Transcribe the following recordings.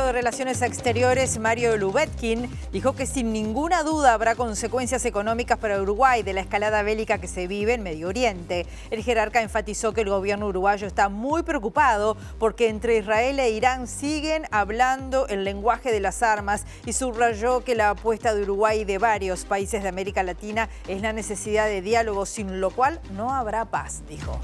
de Relaciones Exteriores, Mario Lubetkin, dijo que sin ninguna duda habrá consecuencias económicas para Uruguay de la escalada bélica que se vive en Medio Oriente. El jerarca enfatizó que el gobierno uruguayo está muy preocupado porque entre Israel e Irán siguen hablando el lenguaje de las armas y subrayó que la apuesta de Uruguay y de varios países de América Latina es la necesidad de diálogo, sin lo cual no habrá paz, dijo.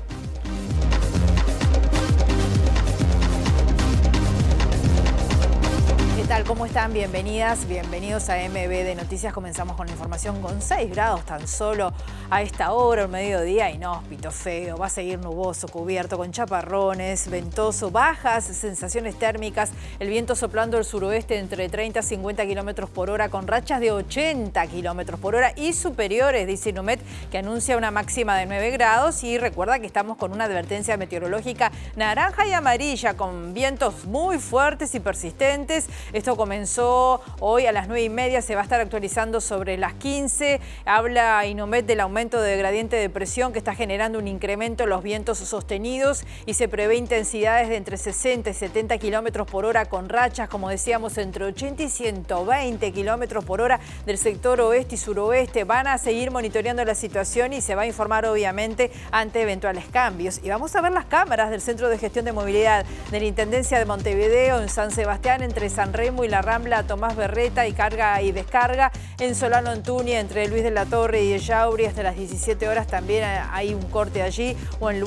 ¿Qué tal? ¿Cómo están? Bienvenidas, bienvenidos a MB Noticias. Comenzamos con la información con 6 grados tan solo a esta hora, un mediodía inhóspito, feo. Va a seguir nuboso, cubierto con chaparrones, ventoso, bajas sensaciones térmicas. El viento soplando del suroeste entre 30 y 50 kilómetros por hora con rachas de 80 kilómetros por hora y superiores, dice Inumet, que anuncia una máxima de 9 grados. Y recuerda que estamos con una advertencia meteorológica naranja y amarilla con vientos muy fuertes y persistentes. Esto comenzó hoy a las 9:30, se va a estar actualizando sobre las 15. Habla Inumet del aumento de gradiente de presión que está generando un incremento en los vientos sostenidos y se prevé intensidades de entre 60 y 70 kilómetros por hora con rachas, como decíamos, entre 80 y 120 kilómetros por hora del sector oeste y suroeste. Van a seguir monitoreando la situación y se va a informar obviamente ante eventuales cambios. Y vamos a ver las cámaras del Centro de Gestión de Movilidad de la Intendencia de Montevideo en San Sebastián entre San Remo y La Rambla, Tomás Berreta y carga y descarga. En Solano Antuña entre Luis de la Torre y Ellauri hasta las 17 horas también hay un corte allí. O en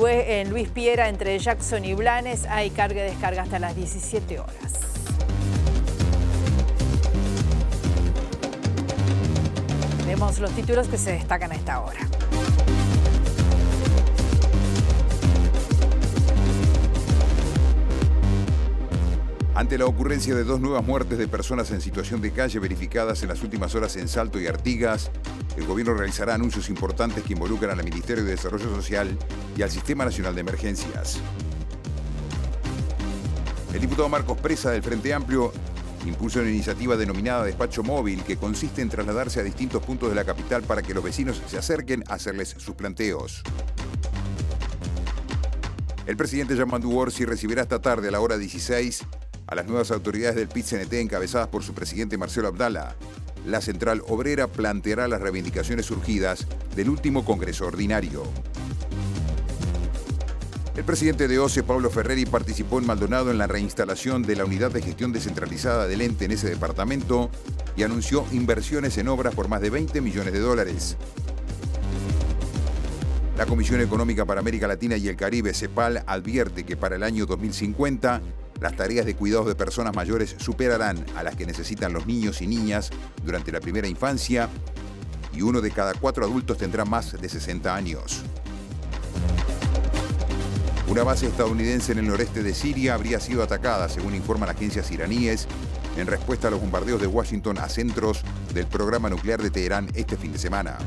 Luis Piera entre Jackson y Blanes hay carga y descarga hasta las 17 horas. Vemos los títulos que se destacan a esta hora. Ante la ocurrencia de 2 nuevas muertes de personas en situación de calle verificadas en las últimas horas en Salto y Artigas, el gobierno realizará anuncios importantes que involucran al Ministerio de Desarrollo Social y al Sistema Nacional de Emergencias. El diputado Marcos Presa del Frente Amplio impulsó una iniciativa denominada Despacho Móvil que consiste en trasladarse a distintos puntos de la capital para que los vecinos se acerquen a hacerles sus planteos. El presidente Yamandu Orsi recibirá esta tarde a la hora 16 a las nuevas autoridades del PIT-CNT encabezadas por su presidente Marcelo Abdala. La Central Obrera planteará las reivindicaciones surgidas del último Congreso Ordinario. El presidente de OCE, Pablo Ferreri, participó en Maldonado en la reinstalación de la unidad de gestión descentralizada del ente en ese departamento y anunció inversiones en obras por más de 20 millones de dólares. La Comisión Económica para América Latina y el Caribe, CEPAL, advierte que para el año 2050 las tareas de cuidados de personas mayores superarán a las que necesitan los niños y niñas durante la primera infancia y 1 de cada 4 adultos tendrá más de 60 años. Una base estadounidense en el noreste de Siria habría sido atacada, según informan agencias iraníes, en respuesta a los bombardeos de Washington a centros del programa nuclear de Teherán este fin de semana.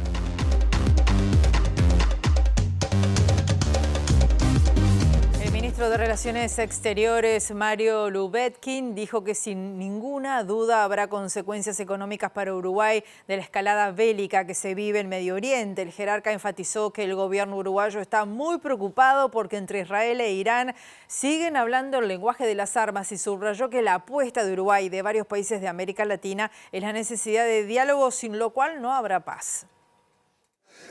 El ministro de Relaciones Exteriores, Mario Lubetkin, dijo que sin ninguna duda habrá consecuencias económicas para Uruguay de la escalada bélica que se vive en Medio Oriente. El jerarca enfatizó que el gobierno uruguayo está muy preocupado porque entre Israel e Irán siguen hablando el lenguaje de las armas y subrayó que la apuesta de Uruguay y de varios países de América Latina es la necesidad de diálogo, sin lo cual no habrá paz.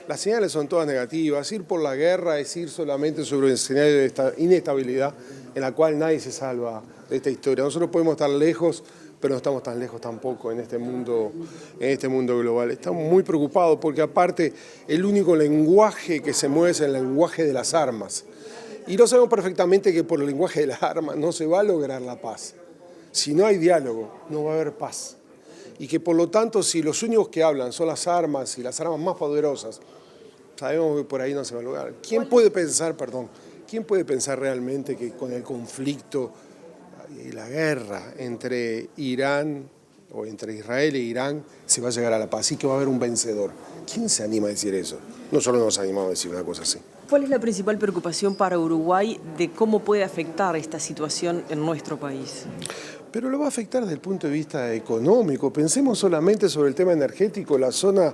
Las señales son todas negativas. Ir por la guerra es ir solamente sobre un escenario de esta inestabilidad en la cual nadie se salva de esta historia. Nosotros podemos estar lejos, pero no estamos tan lejos tampoco en este mundo global. Estamos muy preocupados porque aparte el único lenguaje que se mueve es el lenguaje de las armas. Y lo sabemos perfectamente que por el lenguaje de las armas no se va a lograr la paz. Si no hay diálogo, no va a haber paz. Y que por lo tanto, si los únicos que hablan son las armas y las armas más poderosas, sabemos que por ahí no se va a lograr. ¿Quién puede pensar realmente que con el conflicto y la guerra entre Irán o entre Israel e Irán se va a llegar a la paz y que va a haber un vencedor? ¿Quién se anima a decir eso? Nosotros nos animamos a decir una cosa así. ¿Cuál es la principal preocupación para Uruguay de cómo puede afectar esta situación en nuestro país? Pero lo va a afectar desde el punto de vista económico. Pensemos solamente sobre el tema energético. La zona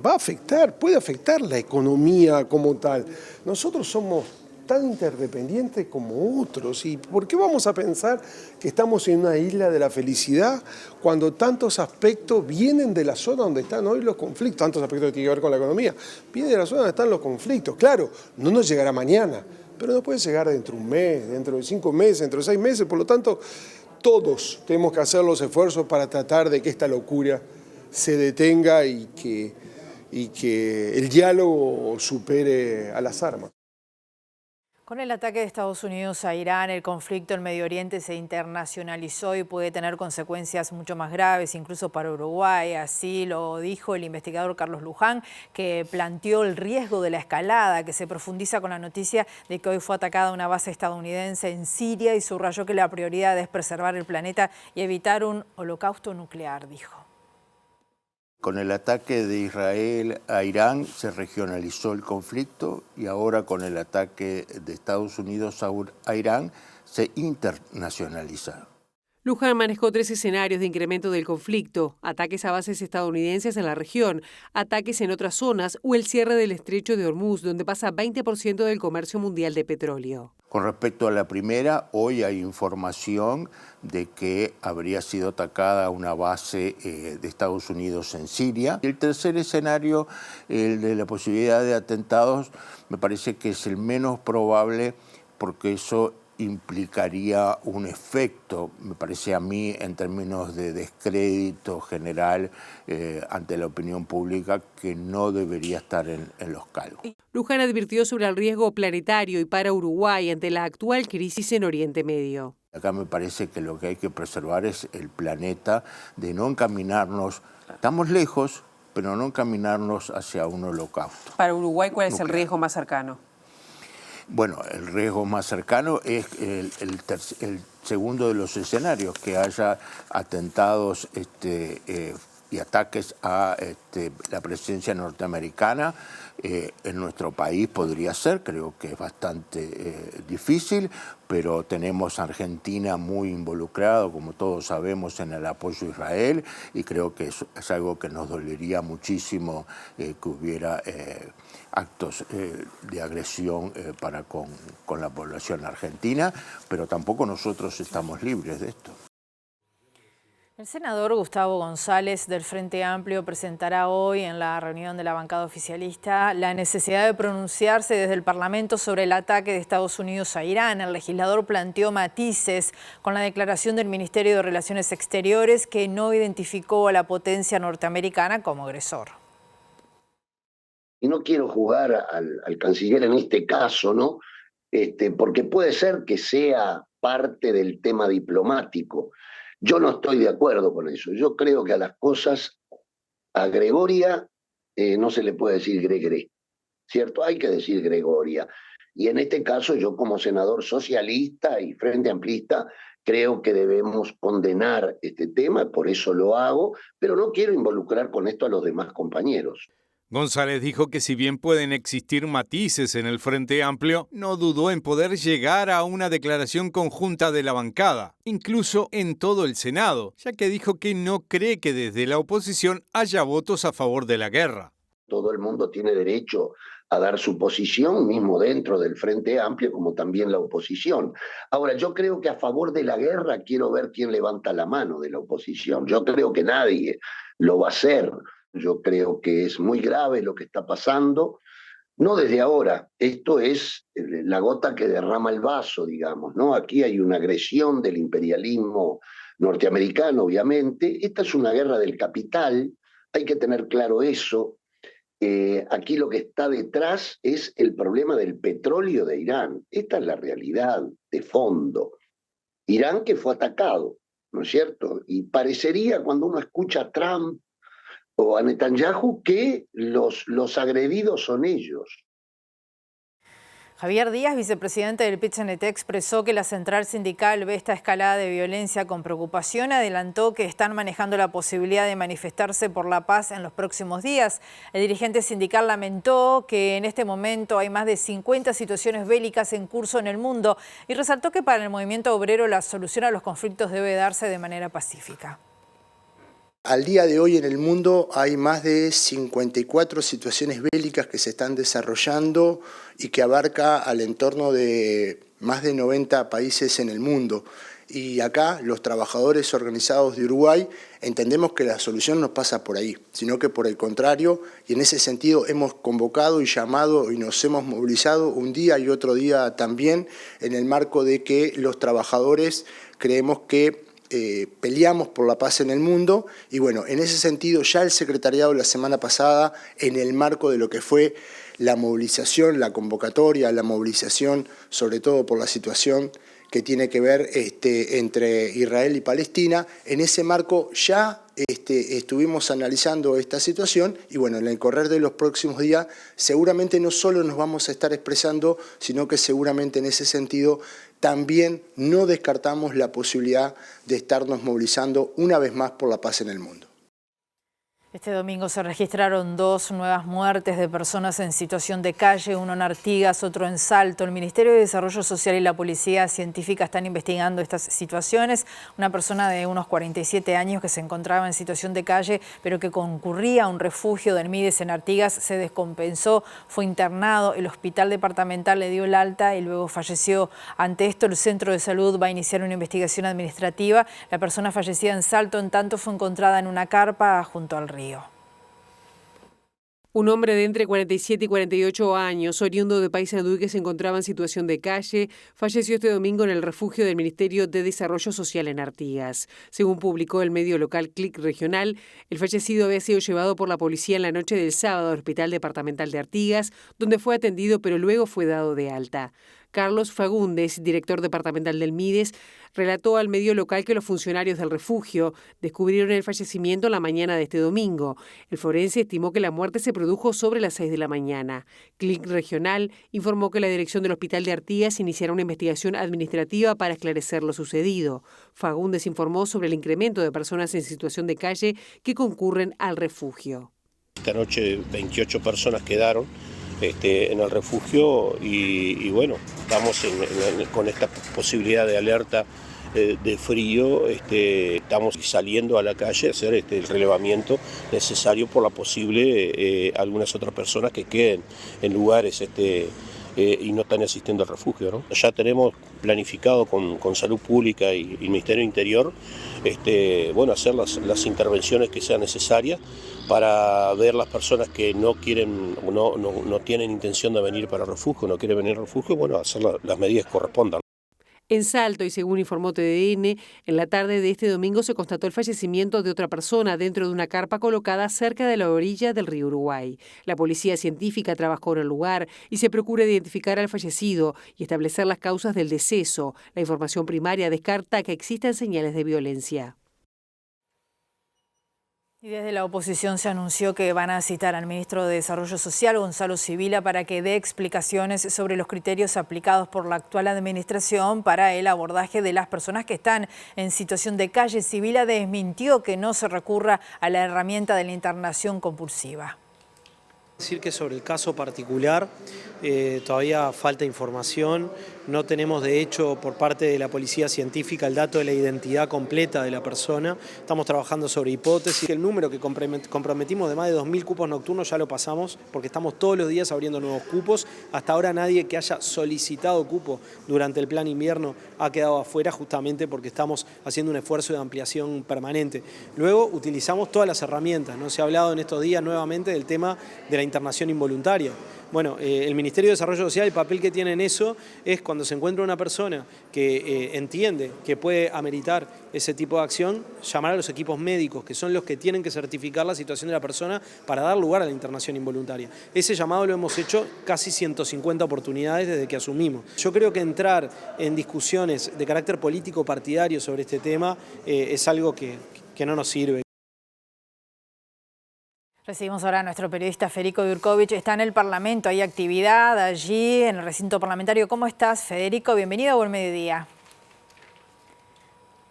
va a afectar, puede afectar la economía como tal. Nosotros somos tan interdependientes como otros. ¿Y por qué vamos a pensar que estamos en una isla de la felicidad cuando tantos aspectos vienen de la zona donde están hoy los conflictos? Tantos aspectos que tienen que ver con la economía. Vienen de la zona donde están los conflictos. Claro, no nos llegará mañana, pero nos puede llegar dentro de un mes, dentro de 5 meses, dentro de 6 meses. Por lo tanto, todos tenemos que hacer los esfuerzos para tratar de que esta locura se detenga y que el diálogo supere a las armas. Con el ataque de Estados Unidos a Irán, el conflicto en Medio Oriente se internacionalizó y puede tener consecuencias mucho más graves, incluso para Uruguay. Así lo dijo el investigador Carlos Luján, que planteó el riesgo de la escalada, que se profundiza con la noticia de que hoy fue atacada una base estadounidense en Siria, y subrayó que la prioridad es preservar el planeta y evitar un holocausto nuclear, dijo. Con el ataque de Israel a Irán se regionalizó el conflicto y ahora con el ataque de Estados Unidos a Irán se internacionaliza. Luján manejó 3 escenarios de incremento del conflicto: ataques a bases estadounidenses en la región, ataques en otras zonas o el cierre del estrecho de Hormuz, donde pasa 20% del comercio mundial de petróleo. Con respecto a la primera, hoy hay información de que habría sido atacada una base de Estados Unidos en Siria. El tercer escenario, el de la posibilidad de atentados, me parece que es el menos probable porque eso implicaría un efecto, me parece a mí, en términos de descrédito general ante la opinión pública, que no debería estar en los cálculos. Luján advirtió sobre el riesgo planetario y para Uruguay ante la actual crisis en Oriente Medio. Acá me parece que lo que hay que preservar es el planeta, de no encaminarnos, estamos lejos, pero no encaminarnos hacia un holocausto. Para Uruguay, ¿cuál es el riesgo más cercano? Bueno, el riesgo más cercano es el segundo de los escenarios, que haya atentados y ataques a la presencia norteamericana. En nuestro país podría ser, creo que es bastante difícil, pero tenemos a Argentina muy involucrado, como todos sabemos, en el apoyo a Israel, y creo que es algo que nos dolería muchísimo que hubiera actos de agresión para con la población argentina, pero tampoco nosotros estamos libres de esto. El senador Gustavo González del Frente Amplio presentará hoy en la reunión de la bancada oficialista la necesidad de pronunciarse desde el Parlamento sobre el ataque de Estados Unidos a Irán. El legislador planteó matices con la declaración del Ministerio de Relaciones Exteriores, que no identificó a la potencia norteamericana como agresor. Y no quiero jugar al canciller en este caso, ¿no? Porque puede ser que sea parte del tema diplomático. Yo no estoy de acuerdo con eso. Yo creo que a las cosas, a Gregoria no se le puede decir Gregre, ¿cierto? Hay que decir Gregoria. Y en este caso, yo como senador socialista y frente amplista, creo que debemos condenar este tema, por eso lo hago, pero no quiero involucrar con esto a los demás compañeros. González dijo que si bien pueden existir matices en el Frente Amplio, no dudó en poder llegar a una declaración conjunta de la bancada, incluso en todo el Senado, ya que dijo que no cree que desde la oposición haya votos a favor de la guerra. Todo el mundo tiene derecho a dar su posición, mismo dentro del Frente Amplio, como también la oposición. Ahora, yo creo que a favor de la guerra quiero ver quién levanta la mano de la oposición. Yo creo que nadie lo va a hacer. Yo creo que es muy grave lo que está pasando, no desde ahora, esto es la gota que derrama el vaso, digamos, ¿no? Aquí hay una agresión del imperialismo norteamericano, obviamente, esta es una guerra del capital, hay que tener claro eso. Aquí lo que está detrás es el problema del petróleo de Irán, esta es la realidad de fondo. Irán que fue atacado, ¿no es cierto? Y parecería cuando uno escucha a Trump o a Netanyahu que los agredidos son ellos. Javier Díaz, vicepresidente del PIT-CNT, expresó que la central sindical ve esta escalada de violencia con preocupación. Adelantó que están manejando la posibilidad de manifestarse por la paz en los próximos días. El dirigente sindical lamentó que en este momento hay más de 50 situaciones bélicas en curso en el mundo y resaltó que para el movimiento obrero la solución a los conflictos debe darse de manera pacífica. Al día de hoy en el mundo hay más de 54 situaciones bélicas que se están desarrollando y que abarca al entorno de más de 90 países en el mundo. Y acá los trabajadores organizados de Uruguay entendemos que la solución no pasa por ahí, sino que por el contrario, y en ese sentido hemos convocado y llamado y nos hemos movilizado un día y otro día también en el marco de que los trabajadores creemos que peleamos por la paz en el mundo y bueno, en ese sentido ya el secretariado la semana pasada, en el marco de lo que fue la movilización, la convocatoria, la movilización sobre todo por la situación que tiene que ver entre Israel y Palestina, en ese marco ya estuvimos analizando esta situación y bueno, en el correr de los próximos días seguramente no solo nos vamos a estar expresando, sino que seguramente en ese sentido también no descartamos la posibilidad de estarnos movilizando una vez más por la paz en el mundo. Este domingo se registraron 2 nuevas muertes de personas en situación de calle, uno en Artigas, otro en Salto. El Ministerio de Desarrollo Social y la Policía Científica están investigando estas situaciones. Una persona de unos 47 años que se encontraba en situación de calle, pero que concurría a un refugio del MIDES en Artigas, se descompensó, fue internado, el hospital departamental le dio el alta y luego falleció. Ante esto, el centro de salud va a iniciar una investigación administrativa. La persona fallecida en Salto, en tanto, fue encontrada en una carpa junto al río. Un hombre de entre 47 y 48 años, oriundo de Paysandú, que se encontraba en situación de calle, falleció este domingo en el refugio del Ministerio de Desarrollo Social en Artigas. Según publicó el medio local Clic Regional, el fallecido había sido llevado por la policía en la noche del sábado al Hospital Departamental de Artigas, donde fue atendido pero luego fue dado de alta. Carlos Fagundes, director departamental del MIDES, relató al medio local que los funcionarios del refugio descubrieron el fallecimiento la mañana de este domingo. El forense estimó que la muerte se produjo sobre las 6 de la mañana. Clic Regional informó que la dirección del Hospital de Artigas iniciará una investigación administrativa para esclarecer lo sucedido. Fagundes informó sobre el incremento de personas en situación de calle que concurren al refugio. Esta noche 28 personas quedaron en el refugio y bueno, estamos con esta posibilidad de alerta de frío, estamos saliendo a la calle a hacer el relevamiento necesario por la posible algunas otras personas que queden en lugares y no están asistiendo al refugio, ¿no? Ya tenemos planificado con Salud Pública y el Ministerio del Interior bueno, hacer las intervenciones que sean necesarias para ver las personas que no quieren, no tienen intención de venir para el refugio, no quieren venir al refugio, bueno, hacer las medidas que correspondan. En Salto, y según informó TDN, en la tarde de este domingo se constató el fallecimiento de otra persona dentro de una carpa colocada cerca de la orilla del río Uruguay. La policía científica trabajó en el lugar y se procura identificar al fallecido y establecer las causas del deceso. La información primaria descarta que existan señales de violencia. Y desde la oposición se anunció que van a citar al ministro de Desarrollo Social, Gonzalo Sibila, para que dé explicaciones sobre los criterios aplicados por la actual administración para el abordaje de las personas que están en situación de calle. Sibila desmintió que no se recurra a la herramienta de la internación compulsiva. Decir que sobre el caso particular todavía falta información, no tenemos de hecho por parte de la policía científica el dato de la identidad completa de la persona, estamos trabajando sobre hipótesis. El número que comprometimos de más de 2.000 cupos nocturnos ya lo pasamos porque estamos todos los días abriendo nuevos cupos, hasta ahora nadie que haya solicitado cupo durante el plan invierno ha quedado afuera justamente porque estamos haciendo un esfuerzo de ampliación permanente. Luego utilizamos todas las herramientas, ¿no? Se ha hablado en estos días nuevamente del tema de la internación involuntaria. Bueno, el Ministerio de Desarrollo Social, el papel que tiene en eso es cuando se encuentra una persona que entiende que puede ameritar ese tipo de acción, llamar a los equipos médicos, que son los que tienen que certificar la situación de la persona para dar lugar a la internación involuntaria. Ese llamado lo hemos hecho casi 150 oportunidades desde que asumimos. Yo creo que entrar en discusiones de carácter político partidario sobre este tema es algo que no nos sirve. Recibimos ahora a nuestro periodista Federico Jurkovic. Está en el Parlamento, hay actividad allí en el recinto parlamentario. ¿Cómo estás, Federico? Bienvenido a Buen Mediodía.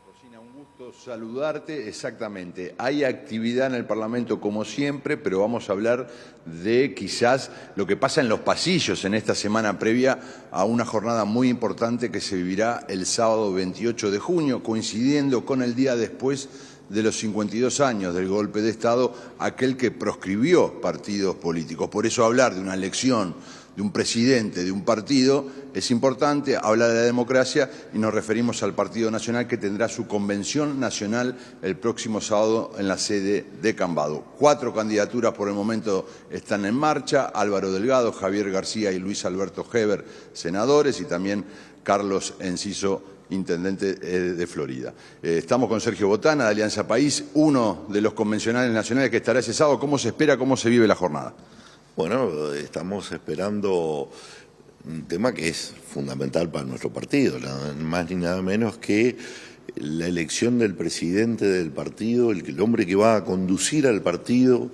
Rosina, un gusto saludarte. Exactamente, hay actividad en el Parlamento como siempre, pero vamos a hablar de quizás lo que pasa en los pasillos en esta semana previa a una jornada muy importante que se vivirá el sábado 28 de junio, coincidiendo con el día después de los 52 años del golpe de Estado, aquel que proscribió partidos políticos. Por eso hablar de una elección de un presidente de un partido es importante, habla de la democracia, y nos referimos al Partido Nacional, que tendrá su convención nacional el próximo sábado en la sede de Cambados. 4 candidaturas por el momento están en marcha: Álvaro Delgado, Javier García y Luis Alberto Heber, senadores, y también Carlos Enciso, intendente de Florida. Estamos con Sergio Botana, de Alianza País, uno de los convencionales nacionales que estará ese sábado. ¿Cómo se espera, cómo se vive la jornada? Bueno, estamos esperando un tema que es fundamental para nuestro partido, nada más ni nada menos que la elección del presidente del partido, el hombre que va a conducir al partido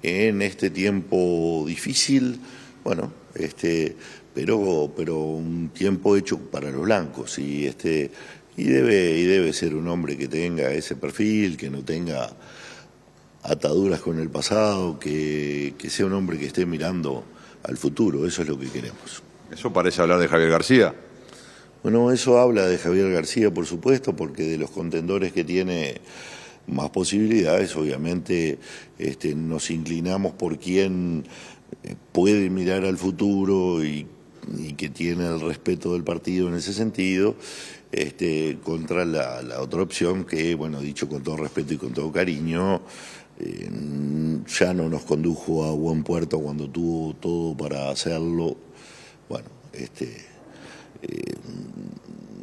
en este tiempo difícil, bueno, pero un tiempo hecho para los blancos, y debe ser un hombre que tenga ese perfil, que no tenga ataduras con el pasado, que sea un hombre que esté mirando al futuro. Eso es lo que queremos. Eso parece hablar de Javier García. Bueno, eso habla de Javier García, por supuesto, porque de los contendores que tiene más posibilidades, obviamente nos inclinamos por quien puede mirar al futuro y que tiene el respeto del partido en ese sentido, contra la otra opción que, bueno, dicho con todo respeto y con todo cariño, ya no nos condujo a buen puerto cuando tuvo todo para hacerlo. Bueno,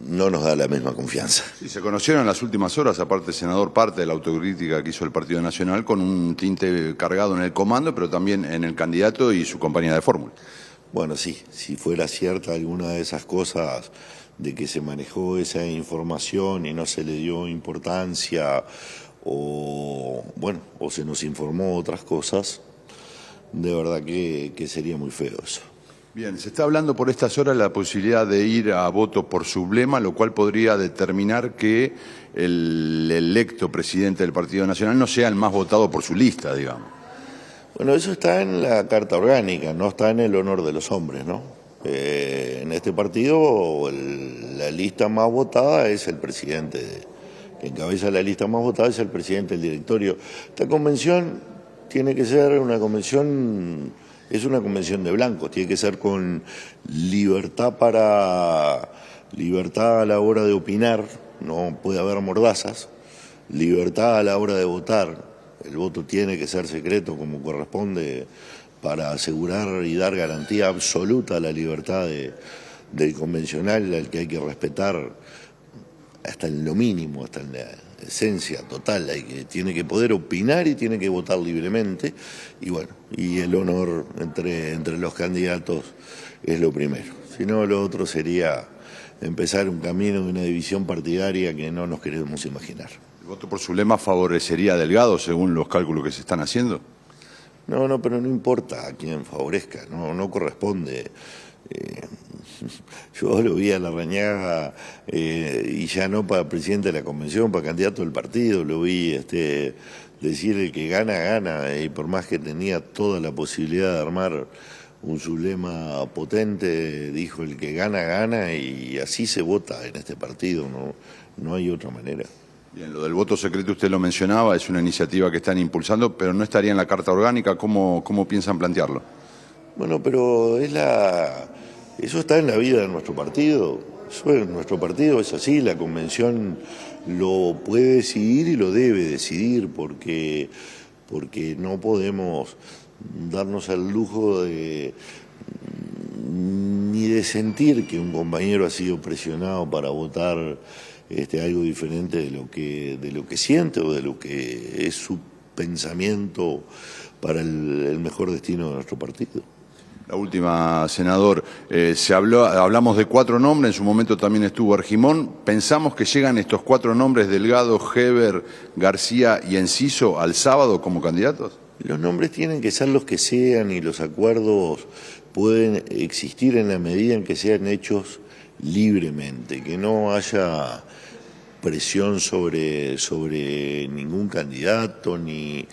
no nos da la misma confianza. Sí, se conocieron en las últimas horas, aparte, senador, parte de la autocrítica que hizo el Partido Nacional, con un tinte cargado en el comando, pero también en el candidato y su compañía de fórmula. Bueno, sí, si fuera cierta alguna de esas cosas, de que se manejó esa información y no se le dio importancia, o se nos informó otras cosas, de verdad que sería muy feo eso. Bien, se está hablando por estas horas la posibilidad de ir a voto por sublema, lo cual podría determinar que el electo presidente del Partido Nacional no sea el más votado por su lista, digamos. Bueno, eso está en la Carta Orgánica, no está en el honor de los hombres, ¿no? En este partido la lista más votada es el presidente, que encabeza la lista más votada es el presidente del directorio. Esta convención tiene que ser una convención, es una convención de blancos, tiene que ser con libertad a la hora de opinar, no puede haber mordazas, libertad a la hora de votar. El voto tiene que ser secreto como corresponde para asegurar y dar garantía absoluta a la libertad del convencional, al que hay que respetar hasta en lo mínimo, hasta en la esencia total. Tiene que poder opinar y tiene que votar libremente. Y bueno, y el honor entre los candidatos es lo primero. Si no, lo otro sería empezar un camino de una división partidaria que no nos queremos imaginar. ¿El voto por sublema favorecería a Delgado, según los cálculos que se están haciendo? No, pero no importa a quién favorezca, no corresponde. Yo lo vi a Larrañaga, y ya no para presidente de la convención, para candidato del partido, lo vi decir el que gana, gana, y por más que tenía toda la posibilidad de armar un sublema potente, dijo el que gana, gana, y así se vota en este partido, no hay otra manera. Bien, lo del voto secreto usted lo mencionaba, es una iniciativa que están impulsando, pero no estaría en la Carta Orgánica. ¿Cómo piensan plantearlo? Bueno, pero eso está en la vida de nuestro partido. Nuestro partido es así, la convención lo puede decidir y lo debe decidir, porque no podemos darnos el lujo ni de sentir que un compañero ha sido presionado para votar algo diferente de lo que siente o de lo que es su pensamiento para el mejor destino de nuestro partido. La última, senador, hablamos de 4 nombres, en su momento también estuvo Argimón. ¿Pensamos que llegan estos 4 nombres, Delgado, Heber, García y Enciso, al sábado como candidatos? Los nombres tienen que ser los que sean, y los acuerdos pueden existir en la medida en que sean hechos libremente, que no haya presión sobre ningún candidato ni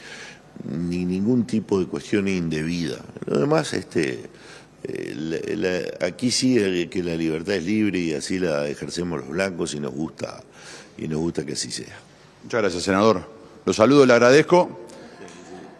ningún tipo de cuestión indebida. Lo demás, aquí sí que la libertad es libre y así la ejercemos los blancos, y nos gusta que así sea. Muchas gracias, senador. Los saludo, le agradezco.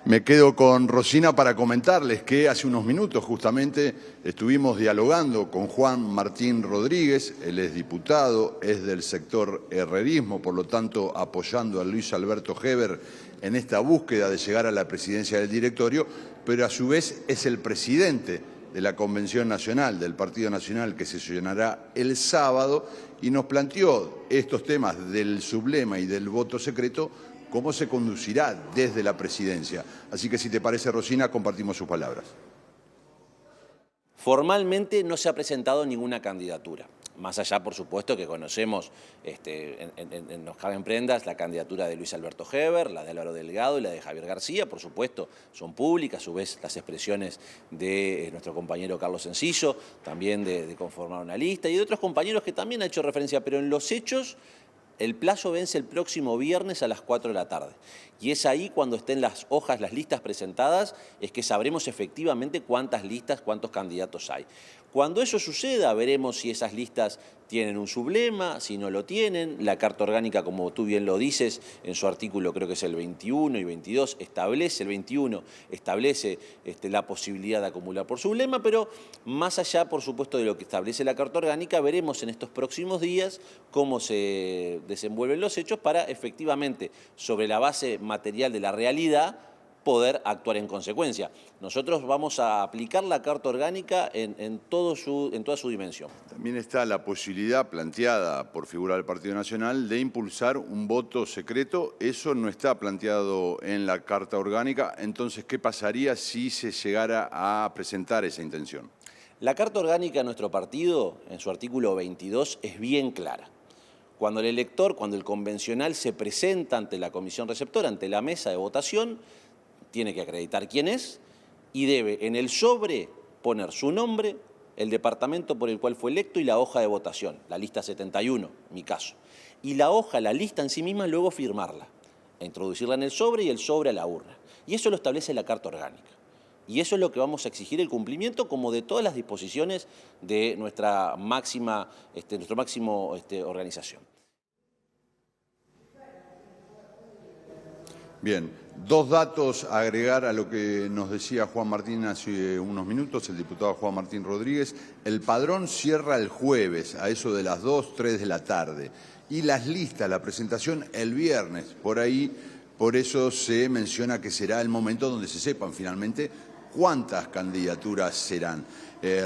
Me quedo con Rosina para comentarles que hace unos minutos justamente estuvimos dialogando con Juan Martín Rodríguez. Él es diputado, es del sector herrerismo, por lo tanto apoyando a Luis Alberto Heber en esta búsqueda de llegar a la presidencia del directorio, pero a su vez es el presidente de la Convención Nacional del Partido Nacional que se sesionará el sábado y nos planteó estos temas del sublema y del voto secreto, cómo se conducirá desde la presidencia. Así que si te parece, Rosina, compartimos sus palabras. Formalmente no se ha presentado ninguna candidatura. Más allá, por supuesto, que conocemos, nos caben prendas, la candidatura de Luis Alberto Heber, la de Álvaro Delgado y la de Javier García, por supuesto, son públicas, a su vez las expresiones de nuestro compañero Carlos Encillo, también de conformar una lista, y de otros compañeros que también han hecho referencia, pero en los hechos el plazo vence el próximo viernes a las 4 de la tarde. Y es ahí cuando estén las hojas, las listas presentadas, es que sabremos efectivamente cuántas listas, cuántos candidatos hay. Cuando eso suceda, veremos si esas listas tienen un sublema, si no lo tienen. La Carta Orgánica, como tú bien lo dices, en su artículo creo que es el 21 y 22, establece, el 21 establece la posibilidad de acumular por sublema, pero más allá, por supuesto, de lo que establece la Carta Orgánica, veremos en estos próximos días cómo se desenvuelven los hechos para efectivamente, sobre la base material de la realidad, poder actuar en consecuencia. Nosotros vamos a aplicar la Carta Orgánica en toda su dimensión. También está la posibilidad planteada por figura del Partido Nacional de impulsar un voto secreto. Eso no está planteado en la Carta Orgánica. Entonces, ¿qué pasaría si se llegara a presentar esa intención? La Carta Orgánica de nuestro partido, en su artículo 22, es bien clara. Cuando el elector, cuando el convencional se presenta ante la comisión receptora, ante la mesa de votación, tiene que acreditar quién es y debe en el sobre poner su nombre, el departamento por el cual fue electo y la hoja de votación, la lista 71, mi caso. Y la hoja, la lista en sí misma, luego firmarla, introducirla en el sobre y el sobre a la urna. Y eso lo establece la Carta Orgánica. Y eso es lo que vamos a exigir el cumplimiento, como de todas las disposiciones de nuestra máxima, nuestro máximo organización. Bien, dos datos a agregar a lo que nos decía Juan Martín hace unos minutos, el diputado Juan Martín Rodríguez. El padrón cierra el jueves, a eso de las 2, 3 de la tarde. Y las listas, la presentación el viernes, por ahí, por eso se menciona que será el momento donde se sepan finalmente cuántas candidaturas serán.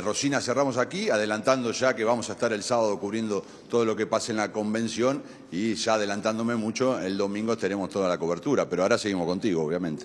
Rosina, cerramos aquí, adelantando ya que vamos a estar el sábado cubriendo todo lo que pase en la convención y ya adelantándome mucho, el domingo tenemos toda la cobertura, pero ahora seguimos contigo, obviamente.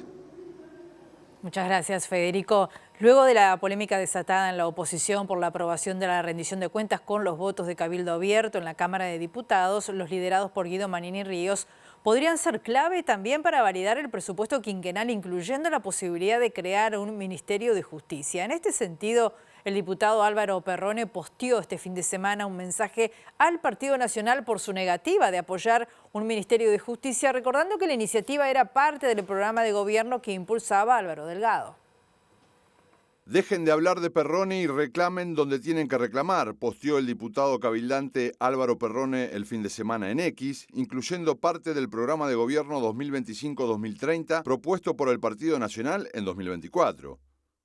Muchas gracias, Federico. Luego de la polémica desatada en la oposición por la aprobación de la rendición de cuentas con los votos de Cabildo Abierto en la Cámara de Diputados, los liderados por Guido Manini Ríos podrían ser clave también para validar el presupuesto quinquenal, incluyendo la posibilidad de crear un Ministerio de Justicia. En este sentido, el diputado Álvaro Perrone posteó este fin de semana un mensaje al Partido Nacional por su negativa de apoyar un Ministerio de Justicia, recordando que la iniciativa era parte del programa de gobierno que impulsaba Álvaro Delgado. Dejen de hablar de Perrone y reclamen donde tienen que reclamar, posteó el diputado cabildante Álvaro Perrone el fin de semana en X, incluyendo parte del programa de gobierno 2025-2030 propuesto por el Partido Nacional en 2024.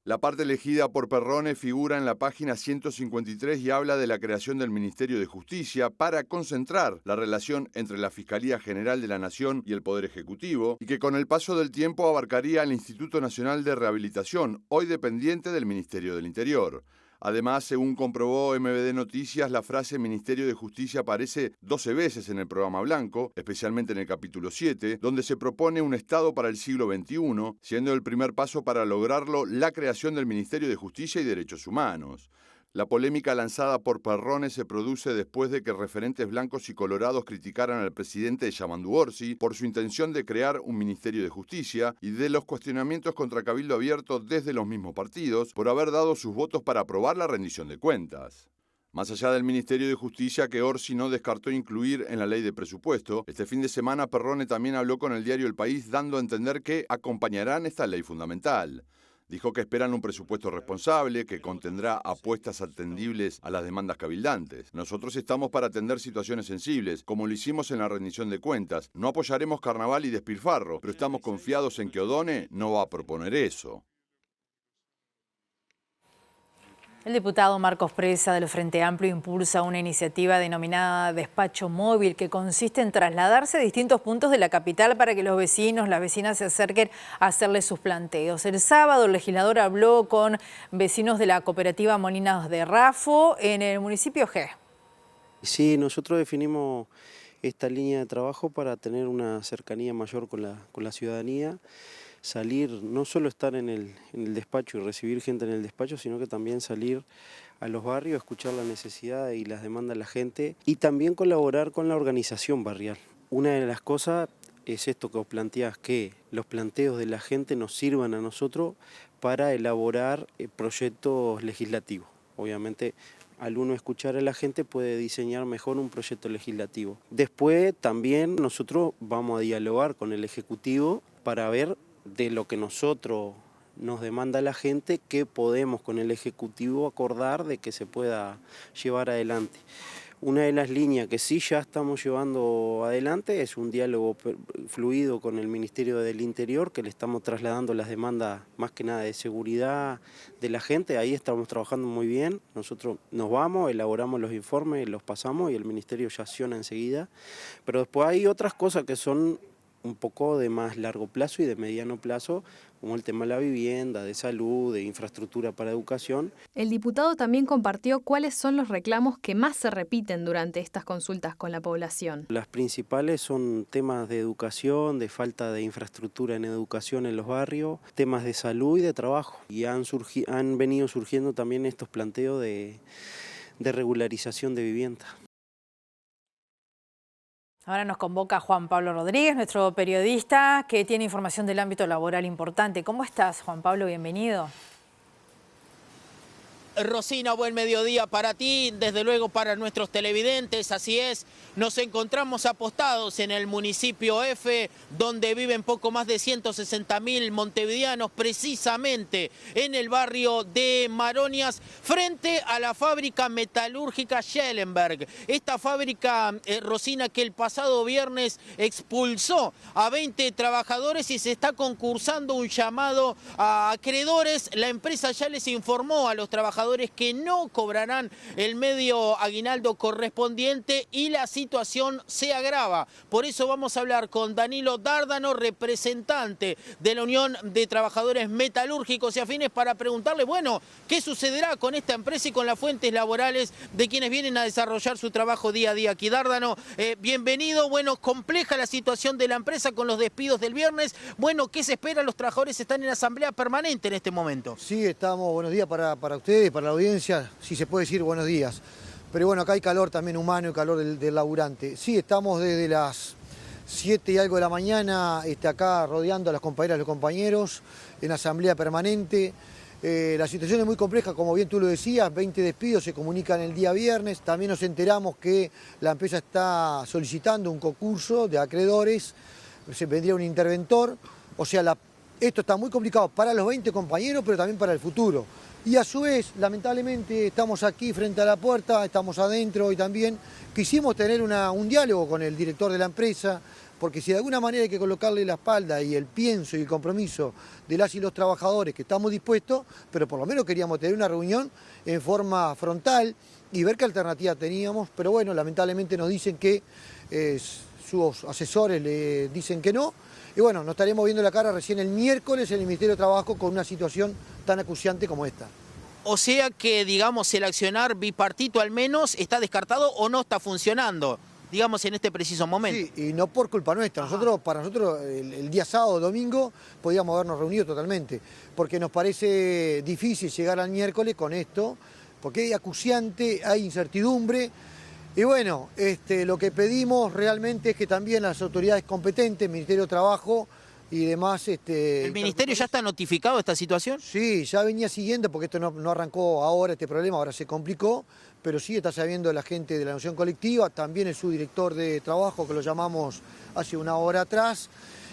La parte elegida por Perrone figura en la página 153 y habla de la creación del Ministerio de Justicia para concentrar la relación entre la Fiscalía General de la Nación y el Poder Ejecutivo, y que con el paso del tiempo abarcaría al Instituto Nacional de Rehabilitación, hoy dependiente del Ministerio del Interior. Además, según comprobó MBD Noticias, la frase Ministerio de Justicia aparece 12 veces en el programa blanco, especialmente en el capítulo 7, donde se propone un Estado para el siglo XXI, siendo el primer paso para lograrlo la creación del Ministerio de Justicia y Derechos Humanos. La polémica lanzada por Perrone se produce después de que referentes blancos y colorados criticaran al presidente Yamandu Orsi por su intención de crear un Ministerio de Justicia y de los cuestionamientos contra Cabildo Abierto desde los mismos partidos por haber dado sus votos para aprobar la rendición de cuentas. Más allá del Ministerio de Justicia que Orsi no descartó incluir en la ley de presupuesto, este fin de semana Perrone también habló con el diario El País dando a entender que acompañarán esta ley fundamental. Dijo que esperan un presupuesto responsable que contendrá apuestas atendibles a las demandas cabildantes. Nosotros estamos para atender situaciones sensibles, como lo hicimos en la rendición de cuentas. No apoyaremos carnaval y despilfarro, pero estamos confiados en que O'Donnell no va a proponer eso. El diputado Marcos Presa del Frente Amplio impulsa una iniciativa denominada Despacho Móvil que consiste en trasladarse a distintos puntos de la capital para que los vecinos, las vecinas se acerquen a hacerle sus planteos. El sábado el legislador habló con vecinos de la cooperativa Molinos de Rafo en el municipio G. Sí, nosotros definimos esta línea de trabajo para tener una cercanía mayor con la ciudadanía. Salir, no solo estar en el despacho y recibir gente en el despacho, sino que también salir a los barrios, escuchar la necesidad y las demandas de la gente y también colaborar con la organización barrial. Una de las cosas es esto que vos planteás, que los planteos de la gente nos sirvan a nosotros para elaborar proyectos legislativos. Obviamente, al uno escuchar a la gente puede diseñar mejor un proyecto legislativo. Después también nosotros vamos a dialogar con el Ejecutivo para ver de lo que nosotros nos demanda la gente, que podemos con el Ejecutivo acordar de que se pueda llevar adelante. Una de las líneas que sí ya estamos llevando adelante es un diálogo fluido con el Ministerio del Interior, que le estamos trasladando las demandas más que nada de seguridad de la gente. Ahí estamos trabajando muy bien. Nosotros nos vamos, elaboramos los informes, los pasamos y el Ministerio ya acciona enseguida. Pero después hay otras cosas que son un poco de más largo plazo y de mediano plazo, como el tema de la vivienda, de salud, de infraestructura para educación. El diputado también compartió cuáles son los reclamos que más se repiten durante estas consultas con la población. Las principales son temas de educación, de falta de infraestructura en educación en los barrios, temas de salud y de trabajo. Y han venido surgiendo también estos planteos de regularización de vivienda. Ahora nos convoca Juan Pablo Rodríguez, nuestro periodista, que tiene información del ámbito laboral importante. ¿Cómo estás, Juan Pablo? Bienvenido. Rosina, buen mediodía para ti, desde luego para nuestros televidentes, así es, nos encontramos apostados en el municipio F, donde viven poco más de 160.000 montevideanos, precisamente en el barrio de Maronias, frente a la fábrica metalúrgica Schellenberg. Esta fábrica, Rosina, que el pasado viernes expulsó a 20 trabajadores y se está concursando un llamado a acreedores. La empresa ya les informó a los trabajadores que no cobrarán el medio aguinaldo correspondiente y la situación se agrava. Por eso vamos a hablar con Danilo Dárdano, representante de la Unión de Trabajadores Metalúrgicos y Afines, para preguntarle, bueno, ¿qué sucederá con esta empresa y con las fuentes laborales de quienes vienen a desarrollar su trabajo día a día aquí? Dárdano, bienvenido. Bueno, compleja la situación de la empresa con los despidos del viernes. Bueno, ¿qué se espera? Los trabajadores están en asamblea permanente en este momento. Sí, estamos, buenos días para ustedes, para la audiencia, si se puede decir buenos días. Pero bueno, acá hay calor también humano y calor del laburante. Sí, estamos desde las 7 y algo de la mañana acá rodeando a las compañeras y los compañeros en asamblea permanente. La situación es muy compleja, como bien tú lo decías, 20 despidos se comunican el día viernes. También nos enteramos que la empresa está solicitando un concurso de acreedores, se vendría un interventor. O sea, esto está muy complicado para los 20 compañeros, pero también para el futuro. Y a su vez, lamentablemente, estamos aquí frente a la puerta, estamos adentro y también quisimos tener un diálogo con el director de la empresa, porque si de alguna manera hay que colocarle la espalda y el pienso y el compromiso de las y los trabajadores, que estamos dispuestos, pero por lo menos queríamos tener una reunión en forma frontal y ver qué alternativa teníamos, pero bueno, lamentablemente nos dicen que sus asesores le dicen que no. Y bueno, nos estaremos viendo la cara recién el miércoles en el Ministerio de Trabajo con una situación tan acuciante como esta. O sea que, digamos, el accionar bipartito al menos está descartado o no está funcionando, digamos, en este preciso momento. Sí, y no por culpa nuestra. Para nosotros, el día sábado o domingo podíamos habernos reunido totalmente, porque nos parece difícil llegar al miércoles con esto, porque hay acuciante, hay incertidumbre. Y bueno, lo que pedimos realmente es que también las autoridades competentes, Ministerio de Trabajo y demás... ¿El Ministerio ya está notificado de esta situación? Sí, ya venía siguiendo, porque esto no arrancó ahora, este problema, ahora se complicó, pero sí está sabiendo la gente de la Nación Colectiva, también el subdirector de Trabajo, que lo llamamos hace una hora atrás.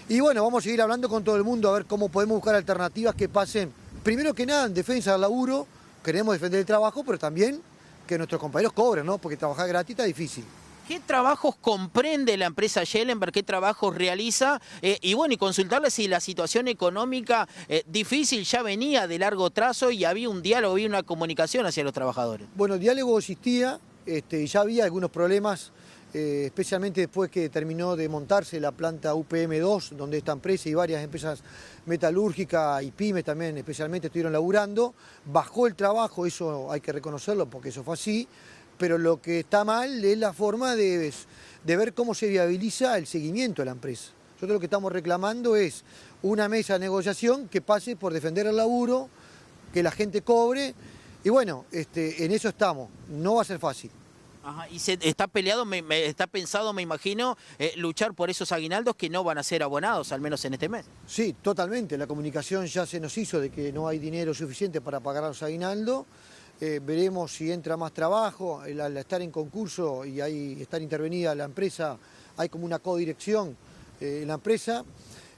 Y bueno, vamos a seguir hablando con todo el mundo a ver cómo podemos buscar alternativas que pasen primero que nada, en defensa del laburo, queremos defender el trabajo, pero también que nuestros compañeros cobren, ¿no? Porque trabajar gratis está difícil. ¿Qué trabajos comprende la empresa Schellenberg? ¿Qué trabajos realiza? Y bueno, y consultarle si la situación económica difícil ya venía de largo trazo y había un diálogo, había una comunicación hacia los trabajadores. Bueno, el diálogo existía, ya había algunos problemas, especialmente después que terminó de montarse la planta UPM2, donde esta empresa y varias empresas metalúrgicas y pymes también especialmente estuvieron laburando. Bajó el trabajo, eso hay que reconocerlo porque eso fue así. Pero lo que está mal es la forma de ver cómo se viabiliza el seguimiento de la empresa. Nosotros lo que estamos reclamando es una mesa de negociación que pase por defender el laburo, que la gente cobre, y bueno, en eso estamos, no va a ser fácil. Ajá, y está peleado, está pensado, me imagino, luchar por esos aguinaldos que no van a ser abonados, al menos en este mes. Sí, totalmente, la comunicación ya se nos hizo de que no hay dinero suficiente para pagar los aguinaldos. Veremos si entra más trabajo, al estar en concurso y ahí estar intervenida la empresa, hay como una codirección en la empresa.